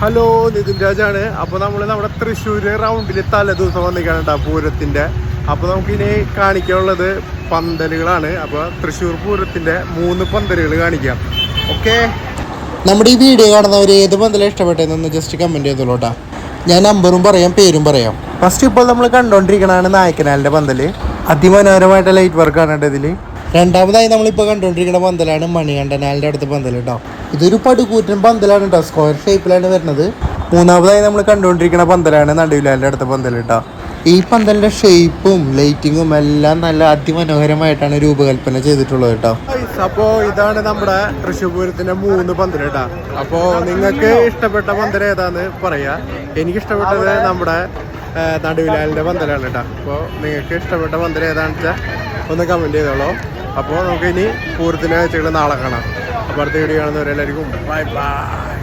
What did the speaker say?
Hello, Nitin രാജാണ്. അപ്പോൾ നമ്മൾ നമ്മുടെ തൃശ്ശൂർ റൗണ്ടിൽ തലേ ദിവസം വന്നിരിക്കുകയാണ് കേട്ടോ പൂരത്തിൻ്റെ. അപ്പോൾ നമുക്കിനി കാണിക്കാനുള്ളത് പന്തലുകളാണ്. അപ്പോൾ തൃശ്ശൂർ പൂരത്തിൻ്റെ 3 പന്തലുകൾ കാണിക്കാം. ഓക്കെ, നമ്മുടെ ഈ വീഡിയോ കാണുന്നവർ ഏത് പന്തലാണ് ഇഷ്ടപ്പെട്ടതെന്നൊന്ന് ജസ്റ്റ് കമൻറ്റ് ചെയ്തോളൂ കേട്ടോ. ഞാൻ നമ്പറും പറയാം, പേരും പറയാം. ഫസ്റ്റ് ഇപ്പോൾ നമ്മൾ കണ്ടുകൊണ്ടിരിക്കണതാണ് നായക്കനാലിൻ്റെ പന്തൽ. അതിമനോഹരമായിട്ട് ലൈറ്റ് വർക്കാണ് കേട്ടോ ഇതിൽ. രണ്ടാമതായി നമ്മളിപ്പോൾ കണ്ടുകൊണ്ടിരിക്കുന്ന പന്തലാണ് മണികണ്ഠനാലിൻ്റെ അടുത്ത പന്തൽ കേട്ടോ. ഇതൊരു പടുകൂറ്റൻ പന്തലാണ് കേട്ടോ, സ്ക്വയർ ഷേപ്പിലാണ് വരുന്നത്. മൂന്നാമതായി നമ്മൾ കണ്ടുകൊണ്ടിരിക്കുന്ന പന്തലാണ് നടുവിലാലിൻ്റെ അടുത്ത പന്തൽ കേട്ടോ. ഈ പന്തലിൻ്റെ ഷേപ്പും ലൈറ്റിങ്ങും എല്ലാം നല്ല അതിമനോഹരമായിട്ടാണ് രൂപകൽപ്പന ചെയ്തിട്ടുള്ളത് കേട്ടോ. അപ്പോൾ ഇതാണ് നമ്മുടെ തൃശ്ശൂർ പൂരത്തിൻ്റെ 3 പന്തൽ കേട്ടോ. അപ്പോൾ നിങ്ങൾക്ക് ഇഷ്ടപ്പെട്ട പന്തൽ ഏതാന്ന് പറയാ. എനിക്കിഷ്ടപ്പെട്ടത് നമ്മുടെ നടുവിലാലിൻ്റെ പന്തലാണ് കേട്ടോ. അപ്പോൾ നിങ്ങൾക്ക് ഇഷ്ടപ്പെട്ട പന്തൽ ഏതാണെന്ന് വെച്ചാൽ ഒന്ന് കമൻറ്റ് ചെയ്തോളൂ. അപ്പോൾ നമുക്ക് ഇനി പൂരത്തിൻ്റെ കാഴ്ചകൾ നാളെ കാണാം. അപ്പോൾ അടുത്ത വീഡിയോ കാണുന്നവരെല്ലാവർക്കും ബൈ ബൈ.